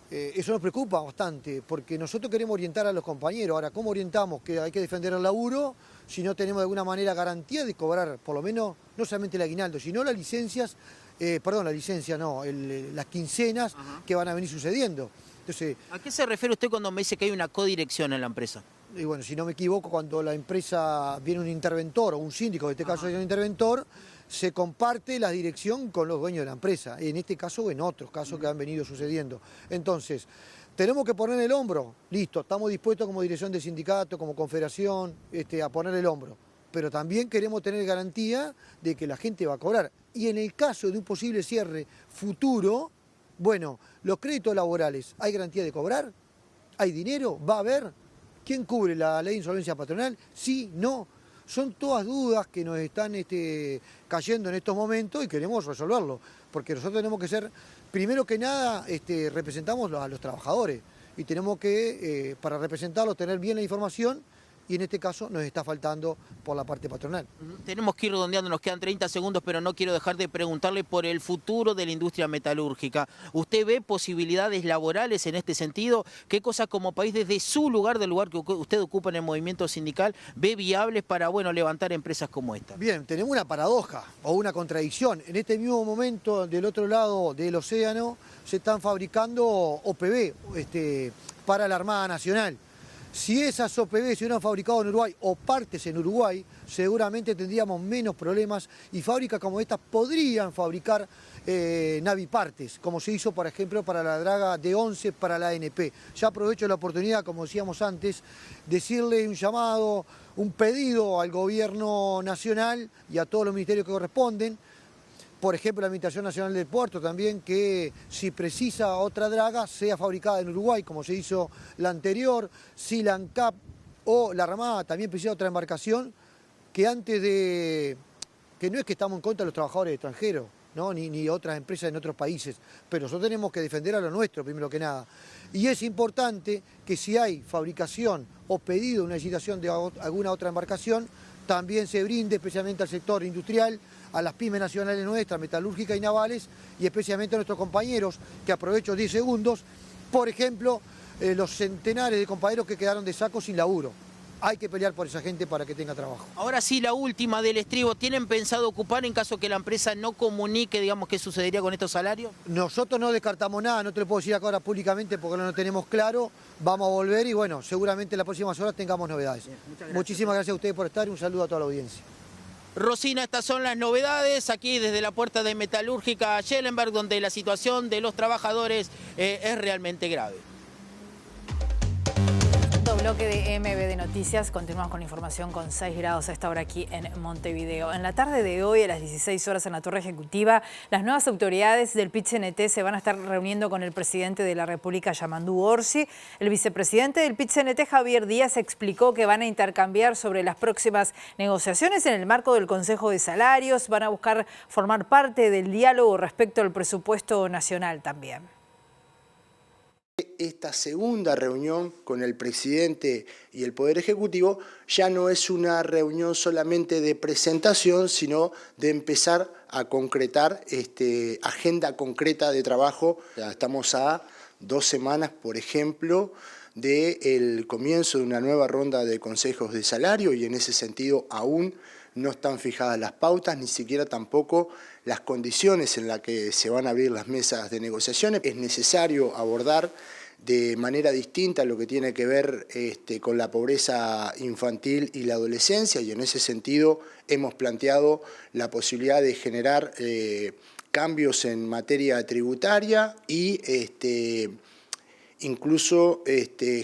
Eso nos preocupa bastante, porque nosotros queremos orientar a los compañeros. Ahora, ¿cómo orientamos? Que hay que defender el laburo si no tenemos de alguna manera garantía de cobrar, por lo menos, no solamente el aguinaldo, sino las licencias, las quincenas que van a venir sucediendo. Entonces, ¿a qué se refiere usted cuando me dice que hay una codirección en la empresa? Y bueno, si no me equivoco, cuando la empresa viene un interventor o un síndico, en este caso es un interventor, se comparte la dirección con los dueños de la empresa, en este caso o en otros casos que han venido sucediendo. Entonces, tenemos que poner el hombro, listo, estamos dispuestos como dirección de sindicato, como confederación, a poner el hombro, pero también queremos tener garantía de que la gente va a cobrar. Y en el caso de un posible cierre futuro, bueno, los créditos laborales, ¿hay garantía de cobrar? ¿Hay dinero? ¿Va a haber? ¿Quién cubre la ley de insolvencia patronal? Sí, no. Son todas dudas que nos están cayendo en estos momentos y queremos resolverlo. Porque nosotros tenemos que ser, primero que nada, representamos a los trabajadores. Y tenemos que, para representarlos, tener bien la información. Y en este caso nos está faltando por la parte patronal. Tenemos que ir redondeando, nos quedan 30 segundos, pero no quiero dejar de preguntarle por el futuro de la industria metalúrgica. ¿Usted ve posibilidades laborales en este sentido? ¿Qué cosas como país, desde su lugar, del lugar que usted ocupa en el movimiento sindical, ve viables para, bueno, levantar empresas como esta? Bien, tenemos una paradoja o una contradicción. En este mismo momento, del otro lado del océano, se están fabricando OPV para la Armada Nacional. Si esas OPV se hubieran fabricado en Uruguay o partes en Uruguay, seguramente tendríamos menos problemas y fábricas como estas podrían fabricar navipartes, como se hizo, por ejemplo, para la draga D11 para la ANP. Ya aprovecho la oportunidad, como decíamos antes, decirle un llamado, un pedido al gobierno nacional y a todos los ministerios que corresponden. Por ejemplo, la Administración Nacional del Puerto también, que si precisa otra draga, sea fabricada en Uruguay, como se hizo la anterior. Si la ANCAP o la Armada también precisa otra embarcación, que no es que estamos en contra de los trabajadores extranjeros, ¿no? ni otras empresas en otros países, pero nosotros tenemos que defender a lo nuestro, primero que nada. Y es importante que si hay fabricación o pedido de una licitación de alguna otra embarcación, también se brinde especialmente al sector industrial, a las pymes nacionales nuestras, metalúrgicas y navales, y especialmente a nuestros compañeros, que aprovecho 10 segundos, por ejemplo, los centenares de compañeros que quedaron de saco sin laburo. Hay que pelear por esa gente para que tenga trabajo. Ahora sí, la última del estribo. ¿Tienen pensado ocupar en caso que la empresa no comunique, digamos, qué sucedería con estos salarios? Nosotros no descartamos nada, no te lo puedo decir acá ahora públicamente porque no lo tenemos claro. Vamos a volver y bueno, seguramente en las próximas horas tengamos novedades. Muchísimas gracias a ustedes por estar y un saludo a toda la audiencia. Rosina, estas son las novedades aquí desde la puerta de Metalúrgica Schellenberg, donde la situación de los trabajadores es realmente grave. Bloque de MB de Noticias, continuamos con la información con 6 grados a esta hora aquí en Montevideo. En la tarde de hoy, a las 16 horas en la Torre Ejecutiva, las nuevas autoridades del PIT-CNT se van a estar reuniendo con el presidente de la República, Yamandú Orsi. El vicepresidente del PIT-CNT, Javier Díaz, explicó que van a intercambiar sobre las próximas negociaciones en el marco del Consejo de Salarios. Van a buscar formar parte del diálogo respecto al presupuesto nacional también. Esta segunda reunión con el presidente y el Poder Ejecutivo ya no es una reunión solamente de presentación, sino de empezar a concretar agenda concreta de trabajo. Ya estamos a 2 semanas, por ejemplo, del comienzo de una nueva ronda de consejos de salario y en ese sentido aún no están fijadas las pautas, ni siquiera tampoco las condiciones en las que se van a abrir las mesas de negociaciones. Es necesario abordar de manera distinta lo que tiene que ver con la pobreza infantil y la adolescencia y en ese sentido hemos planteado la posibilidad de generar cambios en materia tributaria y incluso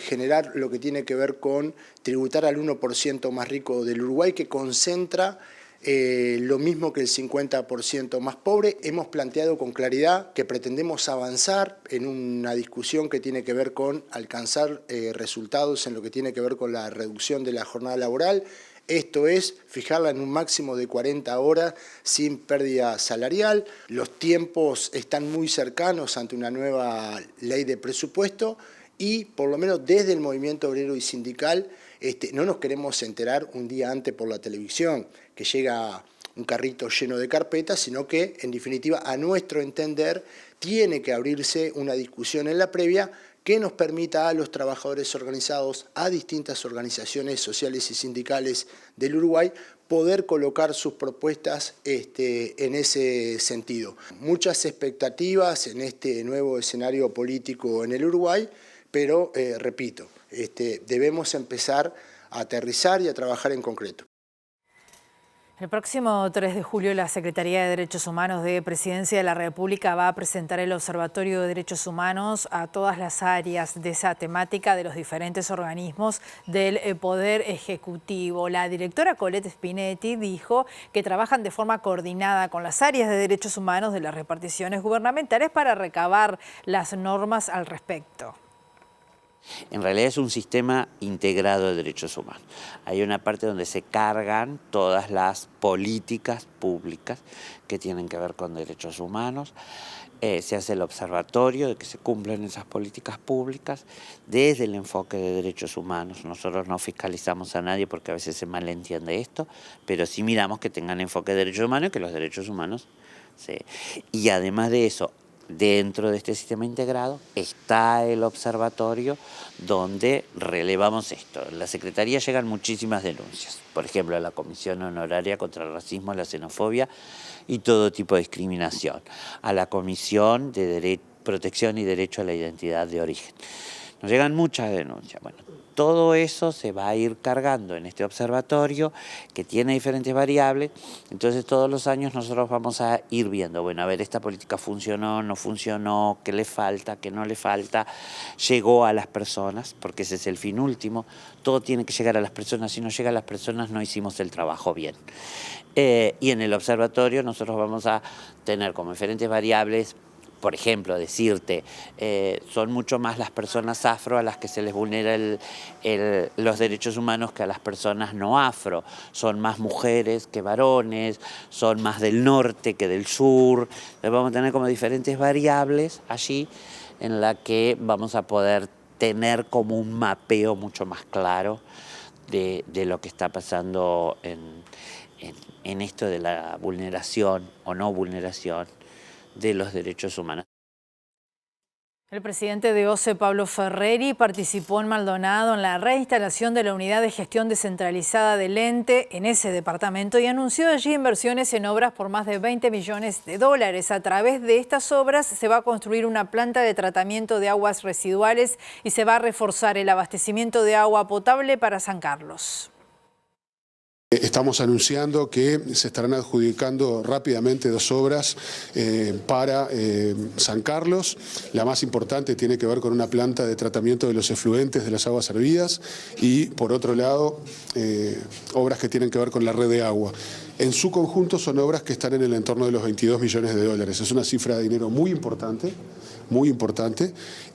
generar lo que tiene que ver con tributar al 1% más rico del Uruguay, que concentra lo mismo que el 50% más pobre. Hemos planteado con claridad que pretendemos avanzar en una discusión que tiene que ver con alcanzar resultados en lo que tiene que ver con la reducción de la jornada laboral. Esto es fijarla en un máximo de 40 horas sin pérdida salarial. Los tiempos están muy cercanos ante una nueva ley de presupuesto y por lo menos desde el movimiento obrero y sindical no nos queremos enterar un día antes por la televisión que llega un carrito lleno de carpetas, sino que en definitiva a nuestro entender tiene que abrirse una discusión en la previa que nos permita a los trabajadores organizados, a distintas organizaciones sociales y sindicales del Uruguay, poder colocar sus propuestas en ese sentido. Muchas expectativas en este nuevo escenario político en el Uruguay, pero repito, debemos empezar a aterrizar y a trabajar en concreto. El próximo 3 de julio la Secretaría de Derechos Humanos de Presidencia de la República va a presentar el Observatorio de Derechos Humanos a todas las áreas de esa temática de los diferentes organismos del Poder Ejecutivo. La directora Colette Spinetti dijo que trabajan de forma coordinada con las áreas de derechos humanos de las reparticiones gubernamentales para recabar las normas al respecto. En realidad es un sistema integrado de derechos humanos. Hay una parte donde se cargan todas las políticas públicas que tienen que ver con derechos humanos. Se hace el observatorio de que se cumplen esas políticas públicas desde el enfoque de derechos humanos. Nosotros no fiscalizamos a nadie porque a veces se malentiende esto, pero sí miramos que tengan enfoque de derechos humanos y que los derechos humanos y además de eso, dentro de este sistema integrado está el observatorio donde relevamos esto. En la Secretaría llegan muchísimas denuncias, por ejemplo, a la Comisión Honoraria contra el Racismo, la Xenofobia y todo tipo de discriminación, a la Comisión de Protección y Derecho a la Identidad de Origen. Nos llegan muchas denuncias. Bueno, todo eso se va a ir cargando en este observatorio que tiene diferentes variables, entonces todos los años nosotros vamos a ir viendo, bueno, a ver, esta política funcionó, no funcionó, qué le falta, qué no le falta, llegó a las personas, porque ese es el fin último, todo tiene que llegar a las personas, si no llega a las personas no hicimos el trabajo bien. Y en el observatorio nosotros vamos a tener como diferentes variables. Por ejemplo, decirte, son mucho más las personas afro a las que se les vulnera los derechos humanos que a las personas no afro. Son más mujeres que varones, son más del norte que del sur. Entonces vamos a tener como diferentes variables allí en la que vamos a poder tener como un mapeo mucho más claro de lo que está pasando en esto de la vulneración o no vulneración de los derechos humanos. El presidente de OCE, Pablo Ferreri, participó en Maldonado en la reinstalación de la unidad de gestión descentralizada del ente en ese departamento y anunció allí inversiones en obras por más de $20 millones. A través de estas obras se va a construir una planta de tratamiento de aguas residuales y se va a reforzar el abastecimiento de agua potable para San Carlos. Estamos anunciando que se estarán adjudicando rápidamente 2 obras para San Carlos. La más importante tiene que ver con una planta de tratamiento de los efluentes de las aguas servidas y, por otro lado, obras que tienen que ver con la red de agua. En su conjunto son obras que están en el entorno de los $22 millones. Es una cifra de dinero muy importante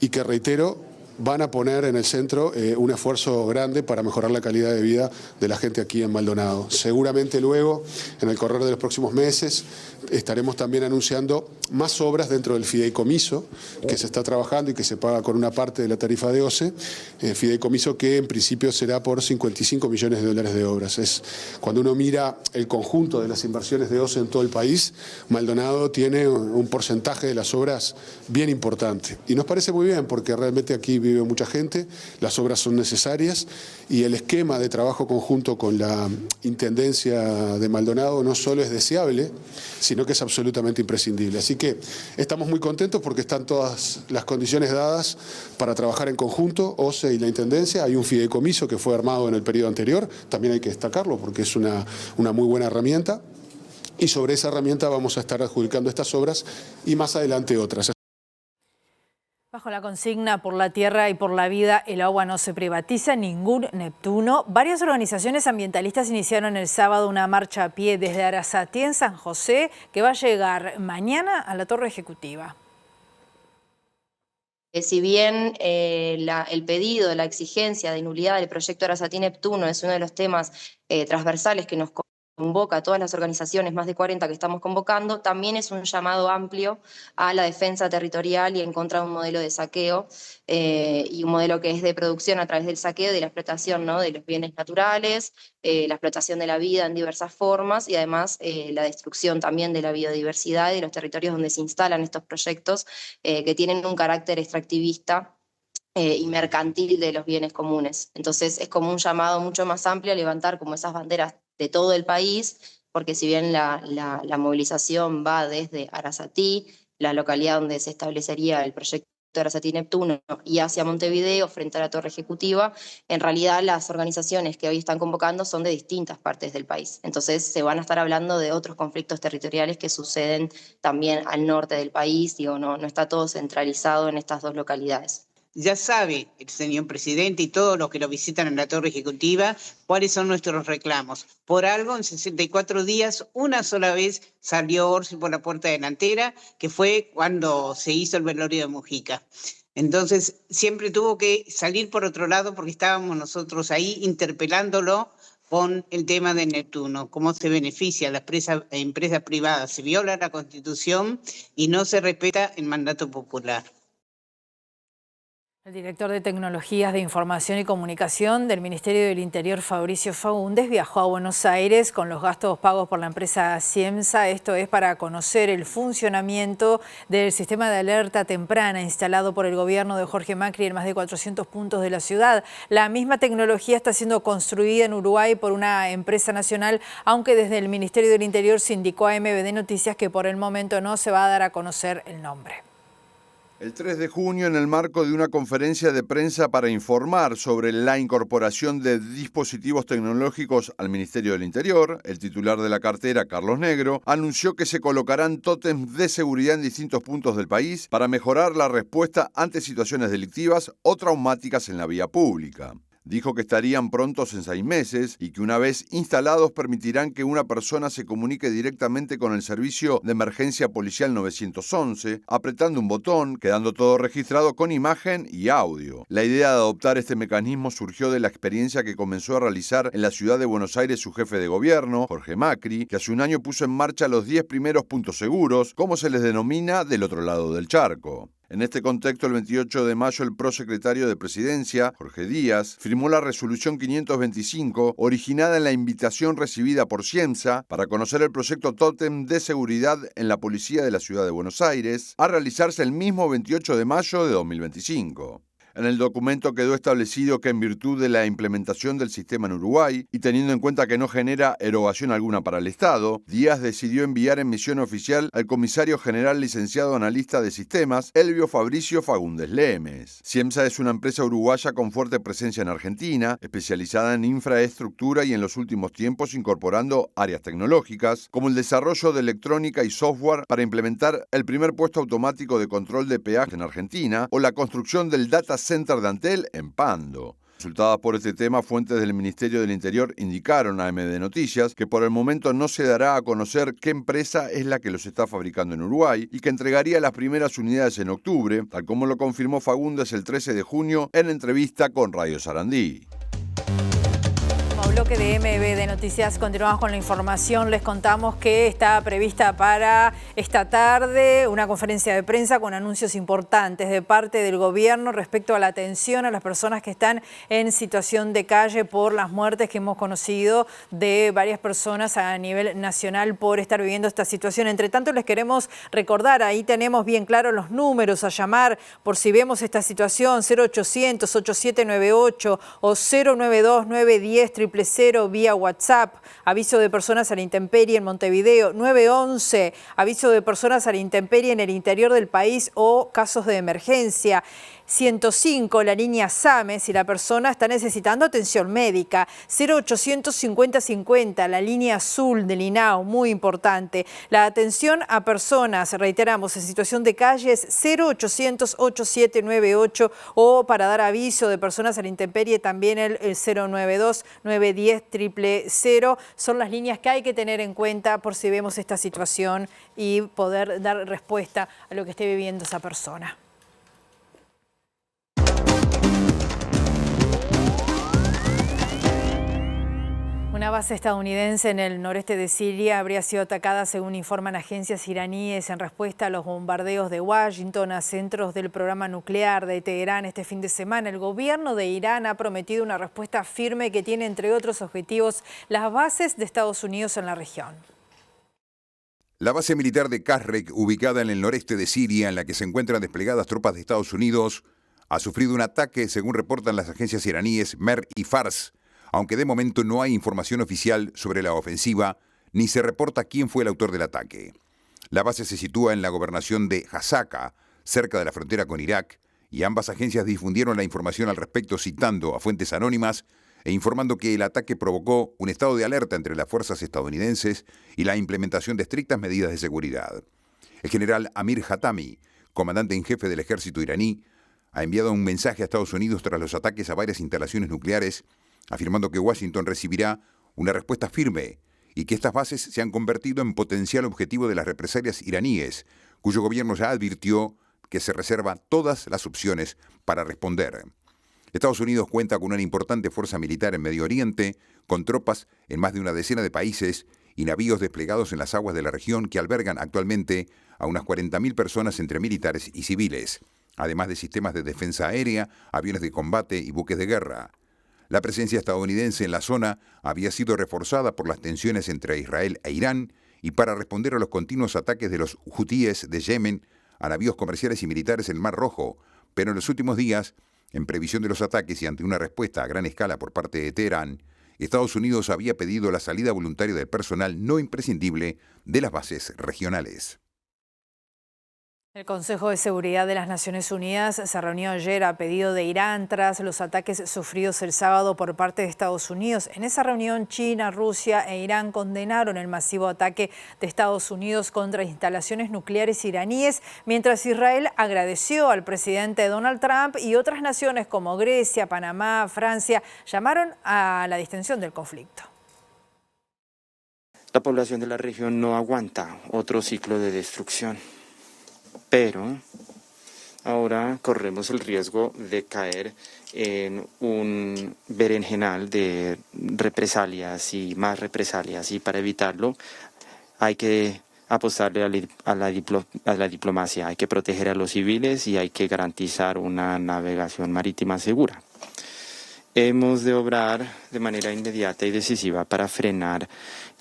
y que, reitero, van a poner en el centro un esfuerzo grande para mejorar la calidad de vida de la gente aquí en Maldonado. Seguramente luego, en el correr de los próximos meses, estaremos también anunciando más obras dentro del fideicomiso que se está trabajando y que se paga con una parte de la tarifa de OCE, fideicomiso que en principio será por $55 millones de obras. Cuando uno mira el conjunto de las inversiones de OCE en todo el país, Maldonado tiene un porcentaje de las obras bien importante. Y nos parece muy bien porque realmente aquí vive mucha gente, las obras son necesarias y el esquema de trabajo conjunto con la Intendencia de Maldonado no solo es deseable, sino que es absolutamente imprescindible. Así que estamos muy contentos porque están todas las condiciones dadas para trabajar en conjunto, OCE y la Intendencia. Hay un fideicomiso que fue armado en el periodo anterior, también hay que destacarlo porque es una muy buena herramienta. Y sobre esa herramienta vamos a estar adjudicando estas obras y más adelante otras. Bajo la consigna por la tierra y por la vida, el agua no se privatiza, ningún Neptuno. Varias organizaciones ambientalistas iniciaron el sábado una marcha a pie desde Arasatí en San José que va a llegar mañana a la Torre Ejecutiva. Si bien el pedido, la exigencia de nulidad del proyecto Arasatí Neptuno es uno de los temas transversales que nos convoca a todas las organizaciones, más de 40 que estamos convocando, también es un llamado amplio a la defensa territorial y en contra de un modelo de saqueo y un modelo que es de producción a través del saqueo y de la explotación, ¿no?, de los bienes naturales, la explotación de la vida en diversas formas y además la destrucción también de la biodiversidad y de los territorios donde se instalan estos proyectos que tienen un carácter extractivista y mercantil de los bienes comunes. Entonces es como un llamado mucho más amplio a levantar como esas banderas de todo el país, porque si bien la movilización va desde Arasatí, la localidad donde se establecería el proyecto de Arasatí Neptuno, y hacia Montevideo, frente a la Torre Ejecutiva, en realidad las organizaciones que hoy están convocando son de distintas partes del país. Entonces se van a estar hablando de otros conflictos territoriales que suceden también al norte del país, digo, no está todo centralizado en estas dos localidades. Ya sabe el señor presidente y todos los que lo visitan en la Torre Ejecutiva cuáles son nuestros reclamos. Por algo, en 64 días, una sola vez salió Orsi por la puerta delantera, que fue cuando se hizo el velorio de Mujica. Entonces, siempre tuvo que salir por otro lado porque estábamos nosotros ahí interpelándolo con el tema de Neptuno, cómo se beneficia a las empresas privadas, se viola la Constitución y no se respeta el mandato popular. El director de Tecnologías de Información y Comunicación del Ministerio del Interior, Fabricio Faúndez, viajó a Buenos Aires con los gastos pagos por la empresa Ciemsa. Esto es para conocer el funcionamiento del sistema de alerta temprana instalado por el gobierno de Jorge Macri en más de 400 puntos de la ciudad. La misma tecnología está siendo construida en Uruguay por una empresa nacional, aunque desde el Ministerio del Interior se indicó a MBD Noticias que por el momento no se va a dar a conocer el nombre. El 3 de junio, en el marco de una conferencia de prensa para informar sobre la incorporación de dispositivos tecnológicos al Ministerio del Interior, el titular de la cartera, Carlos Negro, anunció que se colocarán tótems de seguridad en distintos puntos del país para mejorar la respuesta ante situaciones delictivas o traumáticas en la vía pública. Dijo que estarían prontos en 6 meses y que una vez instalados permitirán que una persona se comunique directamente con el servicio de emergencia policial 911, apretando un botón, quedando todo registrado con imagen y audio. La idea de adoptar este mecanismo surgió de la experiencia que comenzó a realizar en la ciudad de Buenos Aires su jefe de gobierno, Jorge Macri, que hace un año puso en marcha los 10 primeros puntos seguros, como se les denomina del otro lado del charco. En este contexto, el 28 de mayo, el prosecretario de Presidencia, Jorge Díaz, firmó la resolución 525, originada en la invitación recibida por Ciemsa para conocer el proyecto Tótem de Seguridad en la Policía de la Ciudad de Buenos Aires, a realizarse el mismo 28 de mayo de 2025. En el documento quedó establecido que en virtud de la implementación del sistema en Uruguay y teniendo en cuenta que no genera erogación alguna para el Estado, Díaz decidió enviar en misión oficial al comisario general licenciado analista de sistemas, Elvio Fabricio Faúndez Lemes. Ciemsa es una empresa uruguaya con fuerte presencia en Argentina, especializada en infraestructura y en los últimos tiempos incorporando áreas tecnológicas, como el desarrollo de electrónica y software para implementar el primer puesto automático de control de peaje en Argentina o la construcción del Data Center de Antel en Pando. Consultadas por este tema, fuentes del Ministerio del Interior indicaron a MD Noticias que por el momento no se dará a conocer qué empresa es la que los está fabricando en Uruguay y que entregaría las primeras unidades en octubre, tal como lo confirmó Faúndez el 13 de junio en entrevista con Radio Sarandí. bloque de MB de Noticias continuamos con la información. Les contamos que está prevista para esta tarde una conferencia de prensa con anuncios importantes de parte del gobierno respecto a la atención a las personas que están en situación de calle por las muertes que hemos conocido de varias personas a nivel nacional por estar viviendo esta situación. Entre tanto, les queremos recordar, ahí tenemos bien claros los números a llamar por si vemos esta situación: 0800-8798 o 092-910-000 vía WhatsApp. Aviso de personas a la intemperie en Montevideo. 911, aviso de personas a la intemperie en el interior del país o casos de emergencia. 105, la línea SAME, si la persona está necesitando atención médica. 0800 5050, la línea azul del INAO, muy importante. La atención a personas, reiteramos, en situación de calles, 0800 8798 o para dar aviso de personas a la intemperie también el 092 910 000. Son las líneas que hay que tener en cuenta por si vemos esta situación y poder dar respuesta a lo que esté viviendo esa persona. Una base estadounidense en el noreste de Siria habría sido atacada, según informan agencias iraníes, en respuesta a los bombardeos de Washington a centros del programa nuclear de Teherán este fin de semana. El gobierno de Irán ha prometido una respuesta firme que tiene, entre otros objetivos, las bases de Estados Unidos en la región. La base militar de Kasrek, ubicada en el noreste de Siria, en la que se encuentran desplegadas tropas de Estados Unidos, ha sufrido un ataque, según reportan las agencias iraníes Mer y Fars, aunque de momento no hay información oficial sobre la ofensiva, ni se reporta quién fue el autor del ataque. La base se sitúa en la gobernación de Hasaka, cerca de la frontera con Irak, y ambas agencias difundieron la información al respecto citando a fuentes anónimas e informando que el ataque provocó un estado de alerta entre las fuerzas estadounidenses y la implementación de estrictas medidas de seguridad. El general Amir Hatami, comandante en jefe del ejército iraní, ha enviado un mensaje a Estados Unidos tras los ataques a varias instalaciones nucleares, afirmando que Washington recibirá una respuesta firme y que estas bases se han convertido en potencial objetivo de las represalias iraníes, cuyo gobierno ya advirtió que se reserva todas las opciones para responder. Estados Unidos cuenta con una importante fuerza militar en Medio Oriente, con tropas en más de una decena de países y navíos desplegados en las aguas de la región que albergan actualmente a unas 40.000 personas entre militares y civiles, además de sistemas de defensa aérea, aviones de combate y buques de guerra. La presencia estadounidense en la zona había sido reforzada por las tensiones entre Israel e Irán y para responder a los continuos ataques de los hutíes de Yemen a navíos comerciales y militares en el Mar Rojo, pero en los últimos días, en previsión de los ataques y ante una respuesta a gran escala por parte de Teherán, Estados Unidos había pedido la salida voluntaria del personal no imprescindible de las bases regionales. El Consejo de Seguridad de las Naciones Unidas se reunió ayer a pedido de Irán tras los ataques sufridos el sábado por parte de Estados Unidos. En esa reunión, China, Rusia e Irán condenaron el masivo ataque de Estados Unidos contra instalaciones nucleares iraníes, mientras Israel agradeció al presidente Donald Trump y otras naciones como Grecia, Panamá, Francia, llamaron a la distensión del conflicto. La población de la región no aguanta otro ciclo de destrucción. Pero ahora corremos el riesgo de caer en un berenjenal de represalias y más represalias, y para evitarlo hay que apostarle a la diplomacia, hay que proteger a los civiles y hay que garantizar una navegación marítima segura. Hemos de obrar de manera inmediata y decisiva para frenar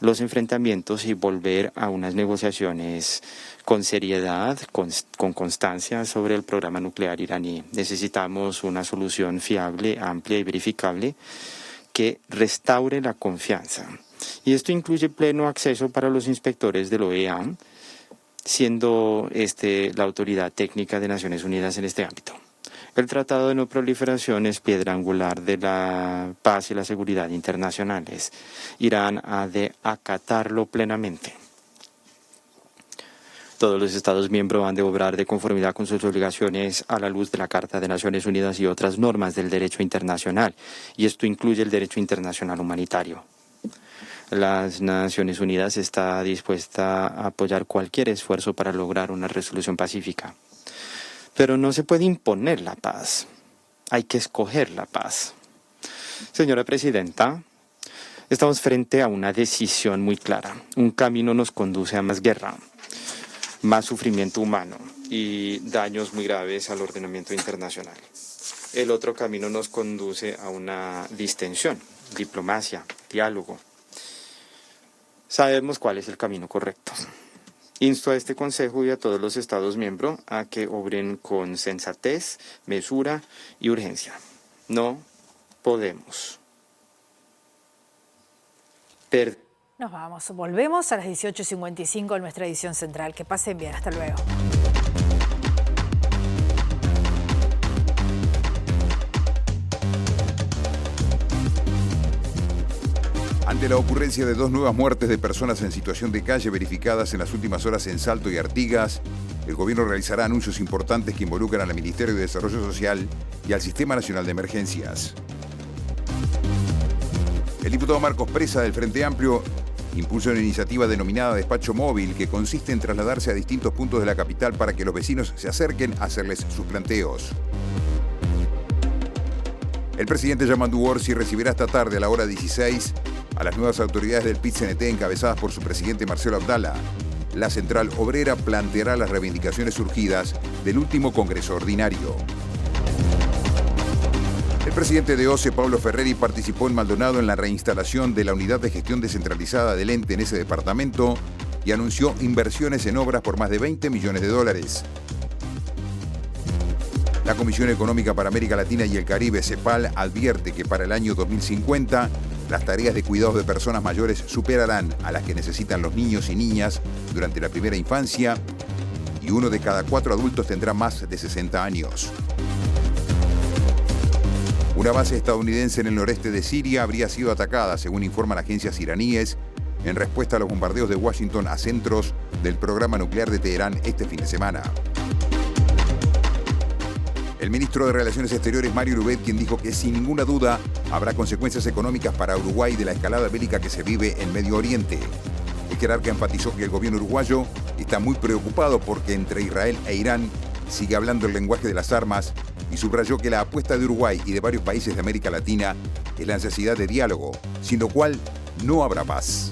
los enfrentamientos y volver a unas negociaciones con seriedad, con constancia sobre el programa nuclear iraní. Necesitamos una solución fiable, amplia y verificable que restaure la confianza. Y esto incluye pleno acceso para los inspectores del OEA, siendo la autoridad técnica de Naciones Unidas en este ámbito. El Tratado de No Proliferación es piedra angular de la paz y la seguridad internacionales. Irán ha de acatarlo plenamente. Todos los Estados miembros han de obrar de conformidad con sus obligaciones a la luz de la Carta de Naciones Unidas y otras normas del derecho internacional, y esto incluye el derecho internacional humanitario. Las Naciones Unidas está dispuesta a apoyar cualquier esfuerzo para lograr una resolución pacífica. Pero no se puede imponer la paz, hay que escoger la paz. Señora Presidenta, Estamos frente a una decisión muy clara. Un camino nos conduce a más guerra, más sufrimiento humano y daños muy graves al ordenamiento internacional. El otro camino nos conduce a una distensión, diplomacia, diálogo. Sabemos cuál es el camino correcto. Insto a este Consejo y a todos los Estados miembros a que obren con sensatez, mesura y urgencia. No podemos perder. Nos vamos, volvemos a las 18:55 en nuestra edición central. Que pasen bien, hasta luego. Ante la ocurrencia de 2 nuevas muertes de personas en situación de calle verificadas en las últimas horas en Salto y Artigas, el gobierno realizará anuncios importantes que involucran al Ministerio de Desarrollo Social y al Sistema Nacional de Emergencias. El diputado Marcos Presa del Frente Amplio impulsa una iniciativa denominada Despacho Móvil que consiste en trasladarse a distintos puntos de la capital para que los vecinos se acerquen a hacerles sus planteos. El presidente Yamandu Orsi recibirá esta tarde a la hora 16 a las nuevas autoridades del PIT-CNT encabezadas por su presidente Marcelo Abdala. La Central Obrera planteará las reivindicaciones surgidas del último Congreso Ordinario. El presidente de OCE, Pablo Ferreri, participó en Maldonado en la reinstalación de la unidad de gestión descentralizada del ente en ese departamento y anunció inversiones en obras por más de $20 millones. La Comisión Económica para América Latina y el Caribe, CEPAL, advierte que para el año 2050 las tareas de cuidados de personas mayores superarán a las que necesitan los niños y niñas durante la primera infancia y 1 de cada 4 adultos tendrá más de 60 años. Una base estadounidense en el noreste de Siria habría sido atacada, según informan agencias iraníes, en respuesta a los bombardeos de Washington a centros del programa nuclear de Teherán este fin de semana. El ministro de Relaciones Exteriores, Mario Lubetkin, dijo que sin ninguna duda habrá consecuencias económicas para Uruguay de la escalada bélica que se vive en Medio Oriente. El jerarca enfatizó que el gobierno uruguayo está muy preocupado porque entre Israel e Irán sigue hablando el lenguaje de las armas y subrayó que la apuesta de Uruguay y de varios países de América Latina es la necesidad de diálogo, sin lo cual no habrá paz.